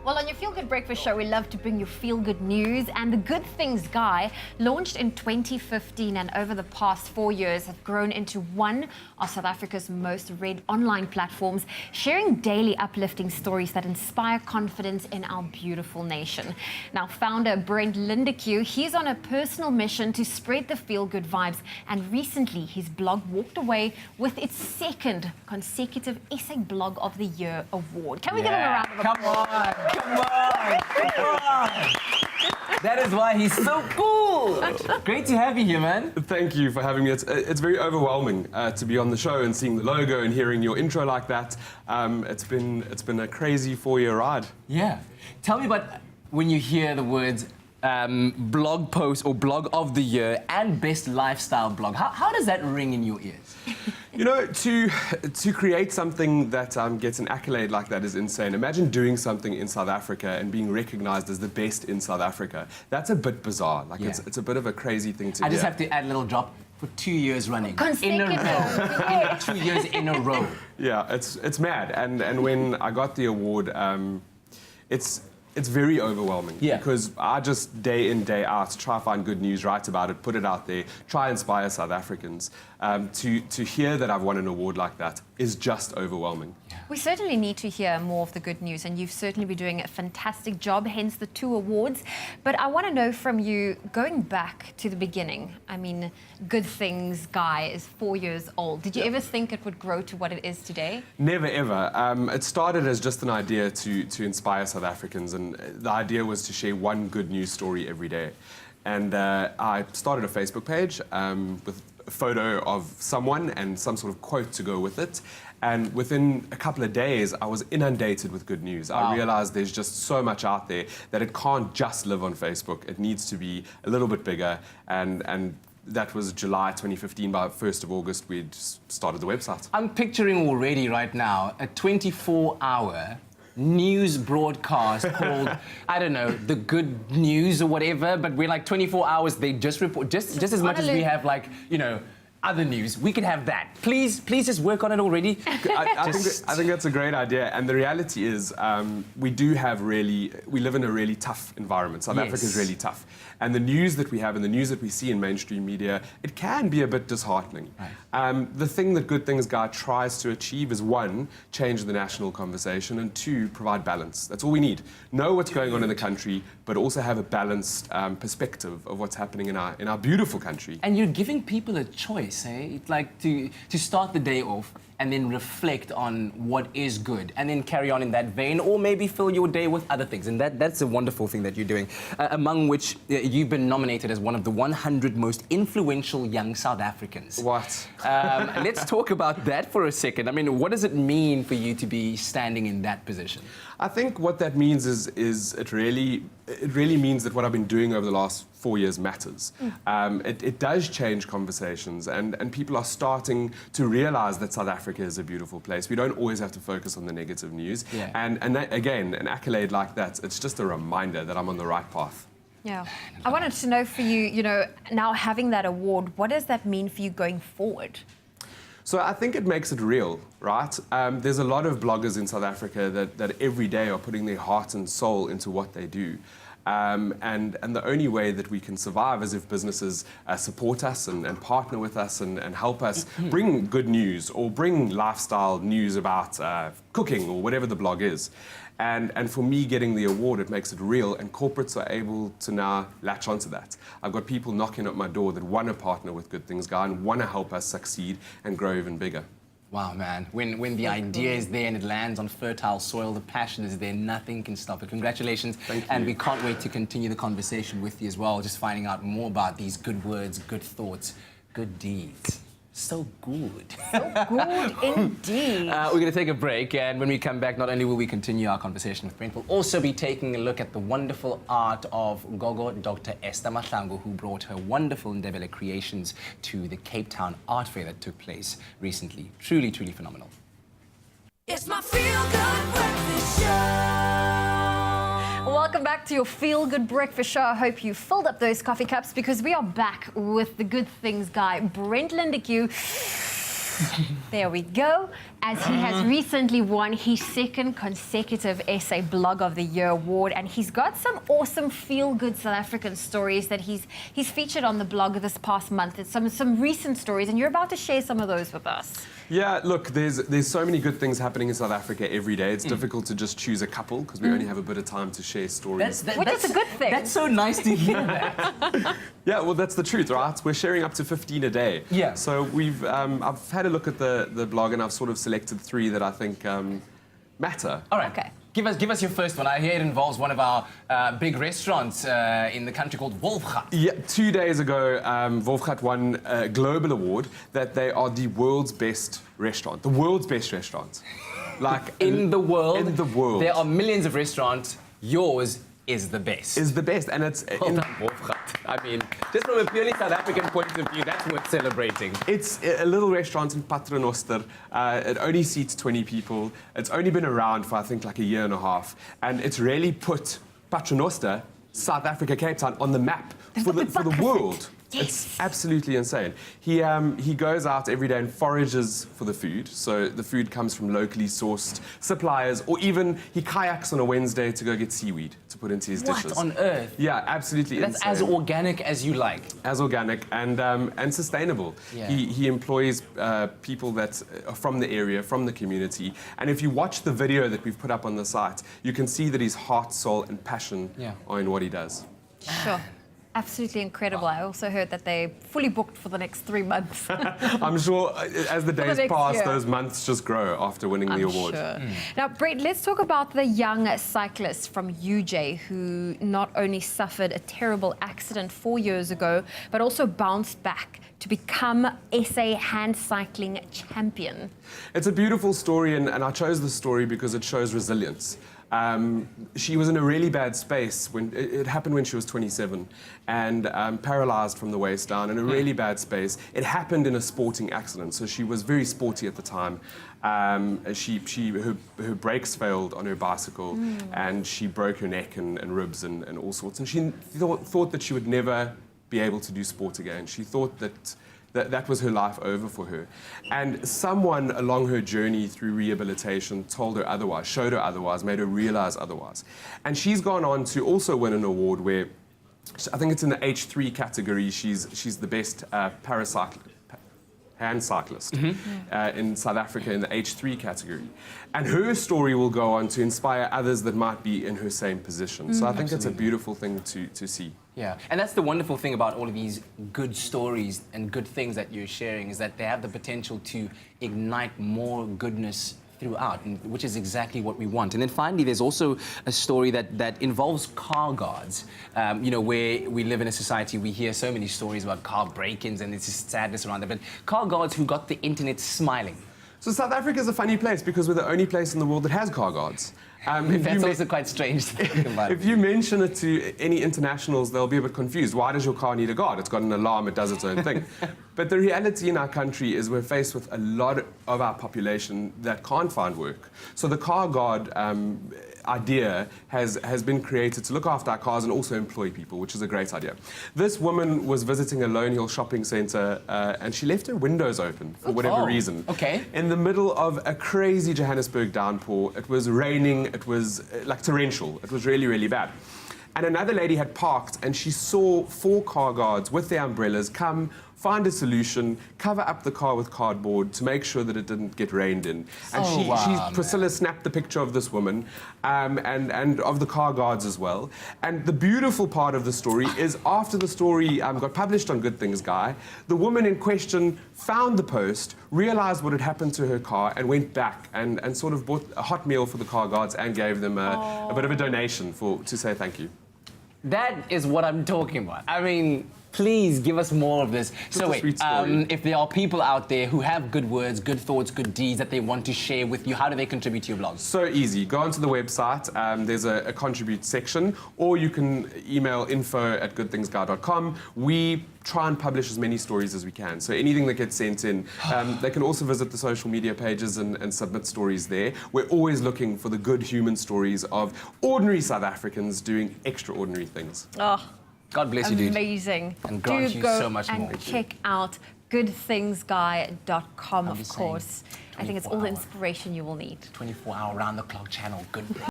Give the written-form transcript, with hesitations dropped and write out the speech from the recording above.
Well, on your Feel Good Breakfast show, we love to bring you feel-good news. And the Good Things Guy, launched in 2015 and over the past 4 years have grown into one of South Africa's most read online platforms, sharing daily uplifting stories that inspire confidence in our beautiful nation. Now, founder Brent Lindeque, he's on a personal mission to spread the feel-good vibes. And recently, his blog walked away with its second consecutive Essay Blog of the Year award. Can we give him a round of applause? Come on! That is why he's so cool! Great to have you here, man. Thank you for having me. It's very overwhelming to be on the show and seeing the logo and hearing your intro like that. It's been a crazy 4-year ride. Yeah. Tell me about when you hear the words blog post or blog of the year and best lifestyle blog. How does that ring in your ears? You know, to create something that gets an accolade like that is insane. Imagine doing something in South Africa and being recognized as the best in South Africa. That's a bit bizarre. Like, yeah. It's a bit of a crazy thing to do. I just have to add a little drop. For 2 years running. Consecutive. In a row. 2 years in a row. Yeah, it's mad. And when I got the award, it's very overwhelming. Yeah. Because I just day in, day out try to find good news, write about it, put it out there, try inspire South Africans. To hear that I've won an award like that is just overwhelming. We certainly need to hear more of the good news, and you've certainly been doing a fantastic job, hence the 2 awards. But I want to know from you, going back to the beginning, I mean, Good Things Guy is 4 years old. Did you ever think it would grow to what it is today? Never, ever. It started as just an idea to inspire South Africans, and the idea was to share one good news story every day. And I started a Facebook page with a photo of someone and some sort of quote to go with it. And within a couple of days, I was inundated with good news. Wow. I realized there's just so much out there that it can't just live on Facebook. It needs to be a little bit bigger. And that was July 2015. By 1st of August, we'd started the website. I'm picturing already right now a 24-hour news broadcast called, I don't know, the good news or whatever, but we're like 24 hours, they just report, just as much as we have, like, you know, other news, we can have that. Please just work on it already. I think that's a great idea, and the reality is we live in a really tough environment. South Africa is really tough, and the news that we have and the news that we see in mainstream media, it can be a bit disheartening. Right. The thing that Good Things Guy tries to achieve is, 1, change the national conversation, and 2, provide balance. That's all we need. Know what's going on in the country, but also have a balanced perspective of what's happening in our beautiful country. And you're giving people a choice, eh? Like to start the day off and then reflect on what is good and then carry on in that vein, or maybe fill your day with other things. And that's a wonderful thing that you're doing, among which you've been nominated as one of the 100 most influential young South Africans. What? Let's talk about that for a second. I mean, what does it mean for you to be standing in that position? I think what that means is it really means that what I've been doing over the last 4 years matters. It does change conversations, and people are starting to realize that South Africa is a beautiful place. We don't always have to focus on the negative news. Yeah. And that, again, an accolade like that, it's just a reminder that I'm on the right path. Yeah. I wanted to know for you, you know, now having that award, what does that mean for you going forward? So I think it makes it real, right? There's a lot of bloggers in South Africa that every day are putting their heart and soul into what they do. And the only way that we can survive is if businesses support us and partner with us and help us bring good news or bring lifestyle news about cooking or whatever the blog is. And for me, getting the award, it makes it real, and corporates are able to now latch onto that. I've got people knocking at my door that want to partner with Good Things Guy and want to help us succeed and grow even bigger. Wow, man. When the idea is there and it lands on fertile soil, the passion is there, nothing can stop it. Congratulations. Thank you. And we can't wait to continue the conversation with you as well, just finding out more about these good words, good thoughts, good deeds. So good. So good indeed. We're going to take a break, and when we come back, not only will we continue our conversation with Brent, we'll also be taking a look at the wonderful art of Gogo Dr. Esther Mahlangu, who brought her wonderful Ndebele creations to the Cape Town Art Fair that took place recently. Truly, truly phenomenal. It's my Feelgood Breakfast Show. Welcome back to your Feel Good Breakfast Show. I hope you filled up those coffee cups, because we are back with the Good Things Guy, Brent Lindeque. There we go. As he has recently won his second consecutive SA Blog of the Year award, and he's got some awesome feel-good South African stories that he's featured on the blog this past month. It's some recent stories, and you're about to share some of those with us. Yeah, look, there's so many good things happening in South Africa every day. It's difficult to just choose a couple because we only have a bit of time to share stories. Which is a good thing. That's so nice to hear that. Yeah, well, that's the truth, right? We're sharing up to 15 a day. Yeah. So I've had a look at the blog and I've sort of selected 3 that I think matter. All right. Okay. Give us your first one. I hear it involves one of our big restaurants in the country called Wolfgat. Yeah, 2 days ago, Wolfgat won a global award that they are the world's best restaurant. The world's best restaurant. Like In the world. In the world. There are millions of restaurants. Yours is the best. Is the best, and it's Well done, Wolfgat. I mean, just from a purely South African point of view, that's worth celebrating. It's a little restaurant in Paternoster. It only seats 20 people. It's only been around for, I think, like a year and a half. And it's really put Paternoster, South Africa, Cape Town, on the map for the world. Yes. It's absolutely insane. He goes out every day and forages for the food. So the food comes from locally sourced suppliers, or even he kayaks on a Wednesday to go get seaweed to put into his dishes. What on earth? Yeah, absolutely That's insane. as organic as you like. As organic and sustainable. Yeah. He employs people that are from the area, from the community. And if you watch the video that we've put up on the site, you can see that his heart, soul, and passion are in what he does. Sure. Absolutely incredible. I also heard that they fully booked for the next 3 months. I'm sure as the days next pass, year. those months just grow after winning the award. Sure. Now, Brent, let's talk about the young cyclist from UJ who not only suffered a terrible accident 4 years ago, but also bounced back to become SA hand cycling champion. It's a beautiful story, and I chose the story because it shows resilience. She was in a really bad space when it happened when she was 27 and paralyzed from the waist down in a really bad space. It happened in a sporting accident, so she was very sporty at the time. Her brakes failed on her bicycle and she broke her neck and ribs and all sorts. And she thought that she would never be able to do sport again. She thought that was her life over for her. And someone along her journey through rehabilitation told her otherwise, showed her otherwise, made her realize otherwise. And she's gone on to also win an award where, I think it's in the H3 category, she's the best hand cyclist in South Africa in the H3 category. And her story will go on to inspire others that might be in her same position. So I think it's a beautiful thing to see. Yeah, and that's the wonderful thing about all of these good stories and good things that you're sharing is that they have the potential to ignite more goodness throughout, which is exactly what we want. And then finally, there's also a story that involves car guards. You know, where we live in a society, we hear so many stories about car break-ins and it's just sadness around that. But car guards who got the internet smiling. So South Africa is a funny place because we're the only place in the world that has car guards. That's also quite strange to think about. If you mention it to any internationals, they'll be a bit confused. Why does your car need a guard? It's got an alarm, it does its own thing. But the reality in our country is we're faced with a lot of our population that can't find work. So the car guard idea has been created to look after our cars and also employ people, which is a great idea. This woman was visiting a Lone Hill shopping centre and she left her windows open for whatever reason. Okay. In the middle of a crazy Johannesburg downpour. It was raining, it was like torrential. It was really, really bad. And another lady had parked and she saw 4 car guards with their umbrellas come, find a solution, cover up the car with cardboard to make sure that it didn't get rained in. And Priscilla snapped the picture of this woman and of the car guards as well. And the beautiful part of the story is after the story got published on Good Things Guy, the woman in question found the post, realized what had happened to her car and went back and sort of bought a hot meal for the car guards and gave them a bit of a donation to say thank you. That is what I'm talking about. I mean, please give us more of this. So wait, if there are people out there who have good words, good thoughts, good deeds that they want to share with you, how do they contribute to your blog? So easy. Go onto the website. There's a contribute section, or you can email info@goodthingsguy.com. We try and publish as many stories as we can. So anything that gets sent in, they can also visit the social media pages and submit stories there. We're always looking for the good human stories of ordinary South Africans doing extraordinary things. Oh, God bless you, dude. amazing. And grant Do you go so much and more. check out goodthingsguy.com, I'll of be saying course. I think it's all the 24-hour. inspiration you will need. 24-hour round-the-clock channel, good.